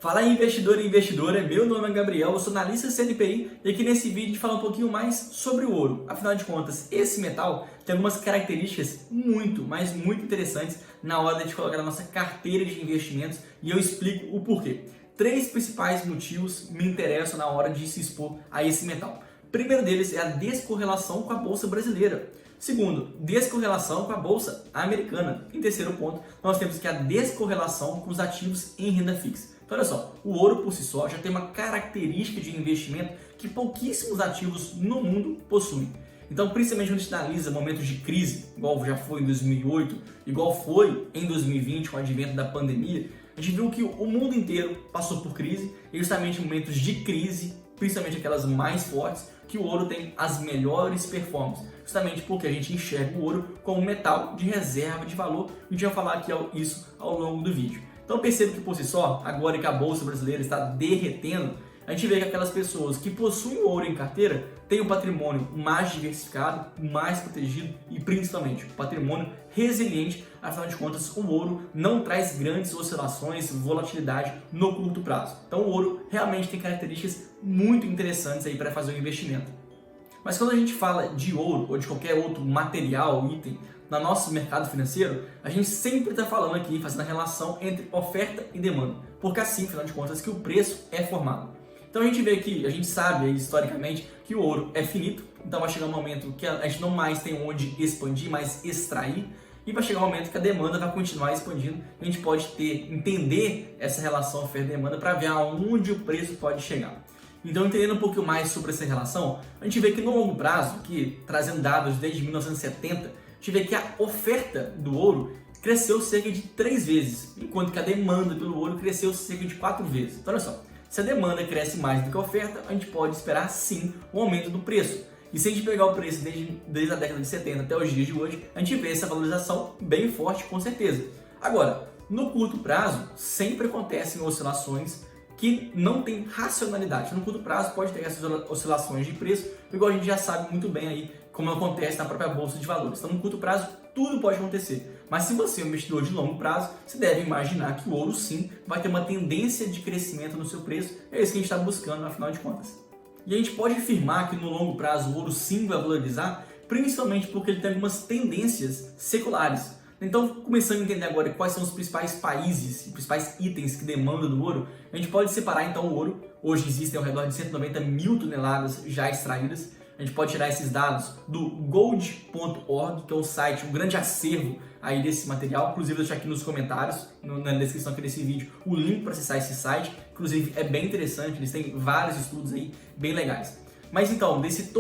Fala aí, investidor e investidora, meu nome é Gabriel, eu sou analista CNPI e aqui nesse vídeo a gente fala um pouquinho mais sobre o ouro. Afinal de contas, esse metal tem algumas características muito interessantes na hora de colocar na nossa carteira de investimentos e eu explico o porquê. 3 principais motivos me interessam na hora de se expor a esse metal. O primeiro deles é a descorrelação com a bolsa brasileira. Segundo, descorrelação com a bolsa americana. Em terceiro ponto, nós temos que a descorrelação com os ativos em renda fixa. Então, olha só, o ouro por si só já tem uma característica de investimento que pouquíssimos ativos no mundo possuem. Então, principalmente quando a gente analisa momentos de crise, igual já foi em 2008, igual foi em 2020 com o advento da pandemia, a gente viu que o mundo inteiro passou por crise e justamente em momentos de crise, principalmente aquelas mais fortes, que o ouro tem as melhores performances, justamente porque a gente enxerga o ouro como um metal de reserva de valor e a gente vai falar aqui isso ao longo do vídeo. Então perceba que por si só, agora que a bolsa brasileira está derretendo, a gente vê que aquelas pessoas que possuem ouro em carteira têm um patrimônio mais diversificado, mais protegido e principalmente um patrimônio resiliente. Afinal de contas, o ouro não traz grandes oscilações, volatilidade no curto prazo. Então o ouro realmente tem características muito interessantes aí para fazer um investimento. Mas quando a gente fala de ouro ou de qualquer outro material, item, no nosso mercado financeiro, a gente sempre está falando aqui, fazendo a relação entre oferta e demanda, porque assim, afinal de contas, que o preço é formado. Então a gente vê que, a gente sabe historicamente que o ouro é finito, então vai chegar um momento que a gente não mais tem onde expandir, mas extrair, e vai chegar um momento que a demanda vai continuar expandindo, a gente pode entender essa relação oferta e demanda para ver aonde o preço pode chegar. Então, entendendo um pouquinho mais sobre essa relação, a gente vê que no longo prazo, que trazendo dados desde 1970, a gente vê que a oferta do ouro cresceu cerca de 3 vezes, enquanto que a demanda pelo ouro cresceu cerca de 4 vezes. Então, olha só, se a demanda cresce mais do que a oferta, a gente pode esperar sim um aumento do preço. E se a gente pegar o preço desde a década de 70 até os dias de hoje, a gente vê essa valorização bem forte, com certeza. Agora, no curto prazo, sempre acontecem oscilações que não tem racionalidade. No curto prazo pode ter essas oscilações de preço, igual a gente já sabe muito bem aí como acontece na própria bolsa de valores. Então, no curto prazo, tudo pode acontecer. Mas se você é um investidor de longo prazo, você deve imaginar que o ouro sim vai ter uma tendência de crescimento no seu preço. É isso que a gente está buscando, afinal de contas. E a gente pode afirmar que no longo prazo o ouro sim vai valorizar, principalmente porque ele tem algumas tendências seculares. Então, começando a entender agora quais são os principais países e principais itens que demandam do ouro, a gente pode separar então o ouro. Hoje existem ao redor de 190 mil toneladas já extraídas. A gente pode tirar esses dados do gold.org, que é o site, um grande acervo aí desse material. Inclusive, eu vou deixar aqui nos comentários, na descrição aqui desse vídeo, o link para acessar esse site. Inclusive, é bem interessante, eles têm vários estudos aí bem legais. Mas então, esse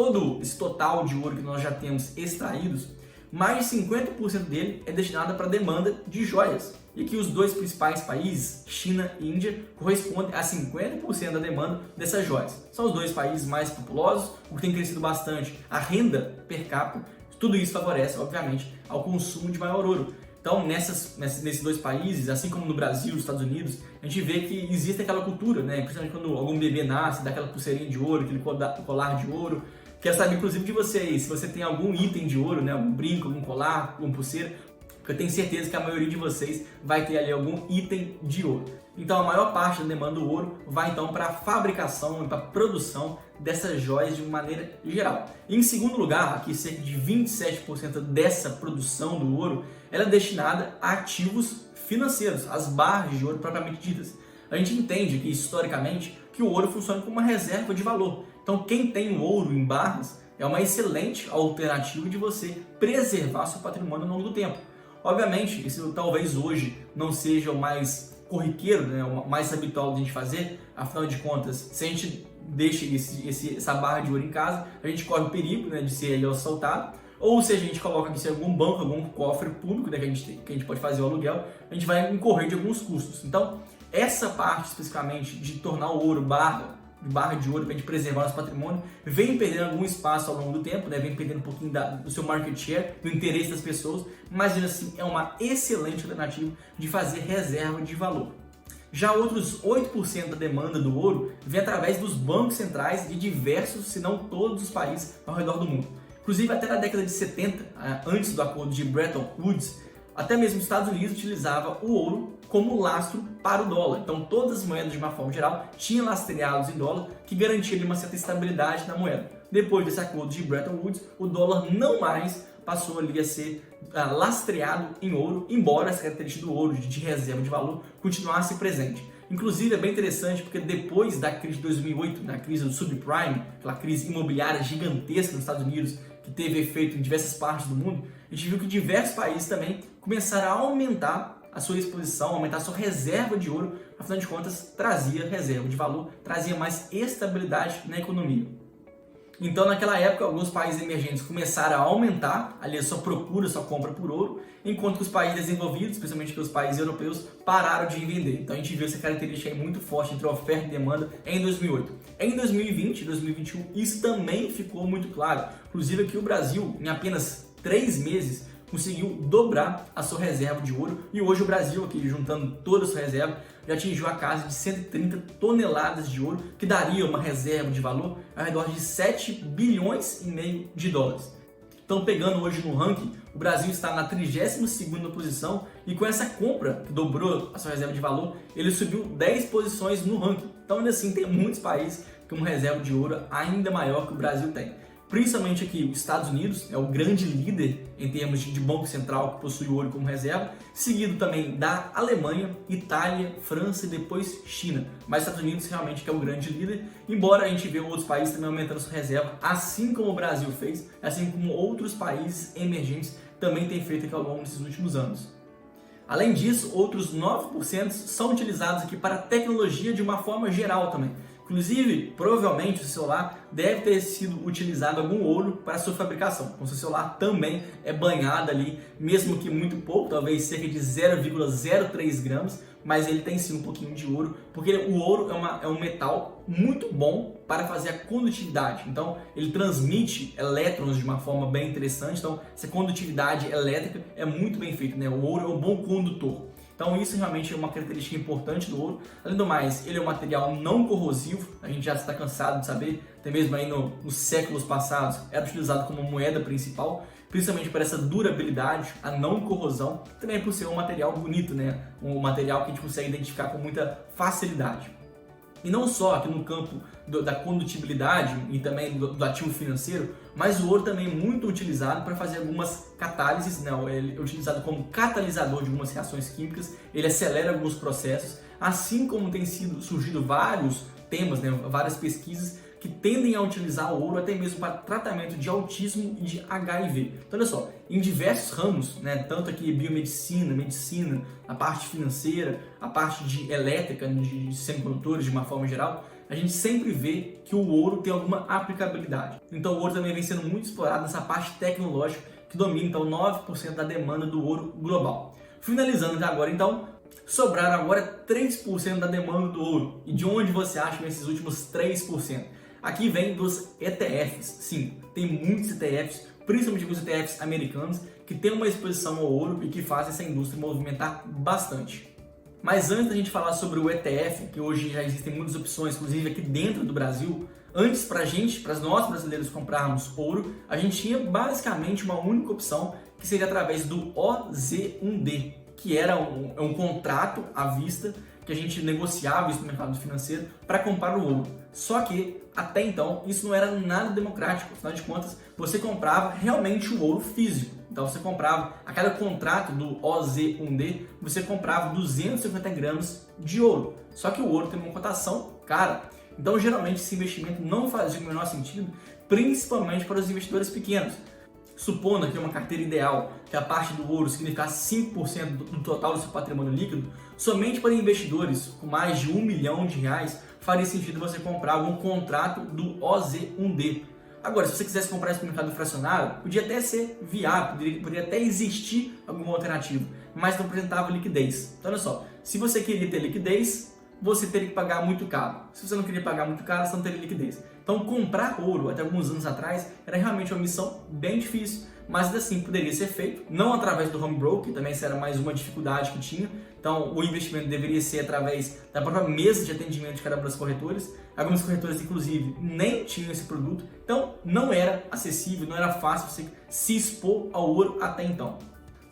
total de ouro que nós já temos extraídos, mais de 50% dele é destinado para a demanda de joias. E aqui os 2 principais países, China e Índia, correspondem a 50% da demanda dessas joias. São os 2 países mais populosos, o que tem crescido bastante a renda per capita. Tudo isso favorece, obviamente, ao consumo de maior ouro. Então, nesses 2 países, assim como no Brasil e nos Estados Unidos, a gente vê que existe aquela cultura, né? Principalmente quando algum bebê nasce, dá aquela pulseirinha de ouro, aquele colar de ouro. Quero saber, inclusive, de vocês, se você tem algum item de ouro, né? Algum brinco, algum colar, alguma pulseira, porque eu tenho certeza que a maioria de vocês vai ter ali algum item de ouro. Então, a maior parte da demanda do ouro vai então para a fabricação e para a produção dessas joias de uma maneira geral. E, em segundo lugar, aqui cerca de 27% dessa produção do ouro ela é destinada a ativos financeiros, as barras de ouro propriamente ditas. A gente entende que, historicamente, que o ouro funciona como uma reserva de valor. Então, quem tem o ouro em barras é uma excelente alternativa de você preservar seu patrimônio ao longo do tempo. Obviamente, isso talvez hoje não seja o mais corriqueiro, né, o mais habitual de a gente fazer. Afinal de contas, se a gente deixa essa barra de ouro em casa, a gente corre o perigo, né, de ser aí assaltado. Ou se a gente coloca aqui em algum banco, algum cofre público, né, que a gente pode fazer o aluguel, a gente vai incorrer de alguns custos. Então, essa parte especificamente de tornar o ouro barra de ouro para a gente preservar nosso patrimônio, vem perdendo algum espaço ao longo do tempo, né? Vem perdendo um pouquinho do seu market share, do interesse das pessoas, mas ainda assim é uma excelente alternativa de fazer reserva de valor. Já outros 8% da demanda do ouro vem através dos bancos centrais de diversos, se não todos os países ao redor do mundo. Inclusive até na década de 70, antes do acordo de Bretton Woods, Até mesmo os Estados Unidos utilizava o ouro como lastro para o dólar. Então todas as moedas, de uma forma geral, tinham lastreados em dólar, que garantia uma certa estabilidade na moeda. Depois desse acordo de Bretton Woods, o dólar não mais passou ali a ser lastreado em ouro, embora essa característica do ouro de reserva de valor continuasse presente. Inclusive é bem interessante porque depois da crise de 2008, na crise do subprime, aquela crise imobiliária gigantesca nos Estados Unidos, que teve efeito em diversas partes do mundo, a gente viu que diversos países também começaram a aumentar a sua exposição, aumentar a sua reserva de ouro, afinal de contas trazia reserva de valor, trazia mais estabilidade na economia. Então, naquela época, alguns países emergentes começaram a aumentar ali a sua procura, a sua compra por ouro, enquanto que os países desenvolvidos, especialmente os países europeus, pararam de vender. Então, a gente viu essa característica aí muito forte entre oferta e demanda em 2008. Em 2020 e 2021, isso também ficou muito claro. Inclusive, aqui o Brasil, em apenas 3 meses, conseguiu dobrar a sua reserva de ouro, e hoje o Brasil, aqui juntando toda a sua reserva, já atingiu a casa de 130 toneladas de ouro, que daria uma reserva de valor ao redor de 7 bilhões e meio de dólares. Então, pegando hoje no ranking, o Brasil está na 32ª posição, e com essa compra, que dobrou a sua reserva de valor, ele subiu 10 posições no ranking. Então, ainda assim, tem muitos países com uma reserva de ouro ainda maior que o Brasil tem. Principalmente aqui, os Estados Unidos é o grande líder em termos de banco central que possui ouro como reserva, seguido também da Alemanha, Itália, França e depois China. Mas os Estados Unidos realmente que é o grande líder, embora a gente veja outros países também aumentando sua reserva, assim como o Brasil fez, assim como outros países emergentes também têm feito aqui ao longo desses últimos anos. Além disso, outros 9% são utilizados aqui para tecnologia de uma forma geral também. Inclusive, provavelmente o celular deve ter sido utilizado algum ouro para sua fabricação. Então, seu celular também é banhado ali, mesmo que muito pouco, talvez cerca de 0,03 gramas, mas ele tem sim um pouquinho de ouro, porque o ouro é um metal muito bom para fazer a condutividade. Então, ele transmite elétrons de uma forma bem interessante. Então, essa condutividade elétrica é muito bem feita, né? O ouro é um bom condutor. Então isso realmente é uma característica importante do ouro. Além do mais, ele é um material não corrosivo, a gente já está cansado de saber, até mesmo aí nos séculos passados era utilizado como moeda principal, principalmente por essa durabilidade, a não corrosão, também por ser um material bonito, né? Um material que a gente consegue identificar com muita facilidade. E não só aqui no campo da condutibilidade e também do ativo financeiro, mas o ouro também é muito utilizado para fazer algumas catálises, né? Ele é utilizado como catalisador de algumas reações químicas, ele acelera alguns processos, assim como tem surgido vários temas, né? Várias pesquisas que tendem a utilizar o ouro até mesmo para tratamento de autismo e de HIV. Então, olha só, em diversos ramos, né, tanto aqui biomedicina, medicina, a parte financeira, a parte de elétrica, de semicondutores de uma forma geral, a gente sempre vê que o ouro tem alguma aplicabilidade. Então, o ouro também vem sendo muito explorado nessa parte tecnológica que domina, então, 9% da demanda do ouro global. Finalizando agora, então, sobraram agora 3% da demanda do ouro. E de onde você acha esses últimos 3%? Aqui vem dos ETFs. Sim, tem muitos ETFs, principalmente os ETFs americanos, que têm uma exposição ao ouro e que fazem essa indústria movimentar bastante. Mas antes da gente falar sobre o ETF, que hoje já existem muitas opções, inclusive aqui dentro do Brasil, antes para nós brasileiros comprarmos ouro, a gente tinha basicamente uma única opção, que seria através do OZ1D, que era um contrato à vista que a gente negociava isso no mercado financeiro para comprar o ouro. Só que, até então, isso não era nada democrático. Afinal de contas, você comprava realmente o ouro físico. Então, você comprava, a cada contrato do OZ1D, você comprava 250 gramas de ouro. Só que o ouro tem uma cotação cara. Então, geralmente, esse investimento não fazia o menor sentido, principalmente para os investidores pequenos. Supondo aqui uma carteira ideal, que a parte do ouro significasse 5% do total do seu patrimônio líquido, somente para investidores com mais de R$1 milhão, faria sentido você comprar algum contrato do OZ1D. Agora, se você quisesse comprar isso no mercado fracionário, podia até ser viável, poderia até existir alguma alternativa, mas não apresentava liquidez. Então, olha só, se você queria ter liquidez, você teria que pagar muito caro. Se você não queria pagar muito caro, você não teria liquidez. Então, comprar ouro até alguns anos atrás era realmente uma missão bem difícil, mas ainda assim poderia ser feito, não através do home broker, também essa era mais uma dificuldade que tinha. Então, o investimento deveria ser através da própria mesa de atendimento de cada uma das corretoras. Algumas corretoras, inclusive, nem tinham esse produto, então não era acessível, não era fácil você se expor ao ouro até então.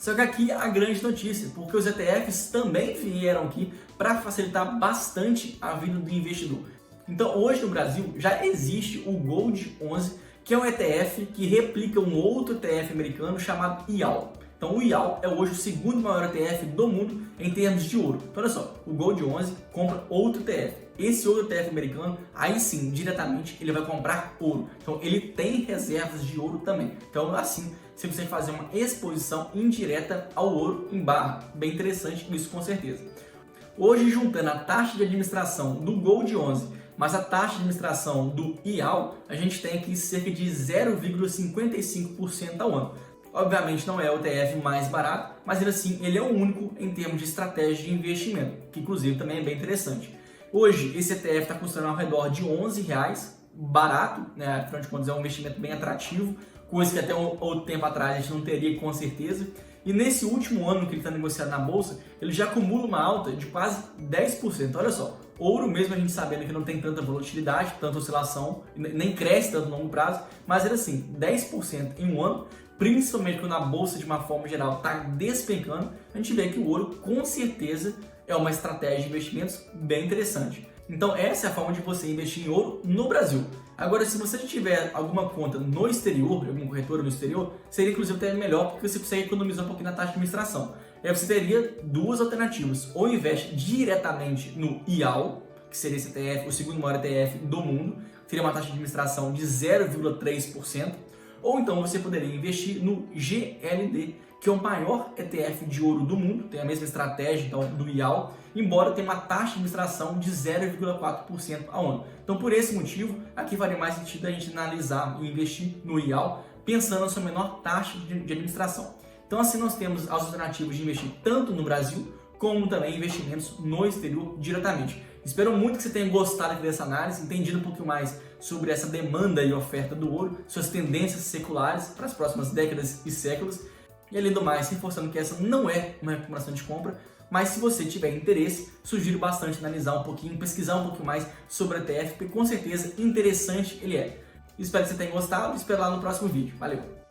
Só que aqui a grande notícia, porque os ETFs também vieram aqui para facilitar bastante a vida do investidor. Então hoje no Brasil já existe o Gold 11, que é um ETF que replica um outro ETF americano chamado IAL. Então o IAL é hoje o segundo maior ETF do mundo em termos de ouro. Então olha só, o Gold 11 compra outro ETF. Esse outro ETF americano, aí sim, diretamente, ele vai comprar ouro. Então ele tem reservas de ouro também. Então assim, você consegue fazer uma exposição indireta ao ouro em barra. Bem interessante isso com certeza. Hoje, juntando a taxa de administração do Gold 11, mas a taxa de administração do IAL, a gente tem aqui cerca de 0,55% ao ano. Obviamente não é o ETF mais barato, mas ele assim, ele é o único em termos de estratégia de investimento, que inclusive também é bem interessante. Hoje, esse ETF está custando ao redor de R$11, barato, né? Afinal de contas é um investimento bem atrativo, coisa que até outro tempo atrás a gente não teria com certeza. E nesse último ano que ele está negociado na bolsa, ele já acumula uma alta de quase 10%. Olha só, ouro mesmo a gente sabendo que não tem tanta volatilidade, tanta oscilação, nem cresce tanto no longo prazo, mas ele assim, 10% em um ano, principalmente quando a bolsa de uma forma geral está despencando, a gente vê que o ouro com certeza é uma estratégia de investimentos bem interessante. Então essa é a forma de você investir em ouro no Brasil. Agora, se você tiver alguma conta no exterior, alguma corretora no exterior, seria inclusive até melhor, porque você consegue economizar um pouquinho na taxa de administração. E aí você teria duas alternativas: ou investe diretamente no IAL, que seria esse ETF, o segundo maior ETF do mundo, teria uma taxa de administração de 0,3%, ou então você poderia investir no GLD, que é o maior ETF de ouro do mundo, tem a mesma estratégia então, do IAL, embora tenha uma taxa de administração de 0,4% ao ano. Então, por esse motivo, aqui faria mais sentido a gente analisar e investir no IAL, pensando na sua menor taxa de administração. Então, assim, nós temos as alternativas de investir tanto no Brasil, como também investimentos no exterior diretamente. Espero muito que você tenha gostado dessa análise, entendido um pouquinho mais sobre essa demanda e oferta do ouro, suas tendências seculares para as próximas décadas e séculos. E além do mais, reforçando que essa não é uma recomendação de compra, mas se você tiver interesse, sugiro bastante analisar um pouquinho, pesquisar um pouquinho mais sobre o ETF, porque com certeza interessante ele é. Espero que você tenha gostado e espero lá no próximo vídeo. Valeu!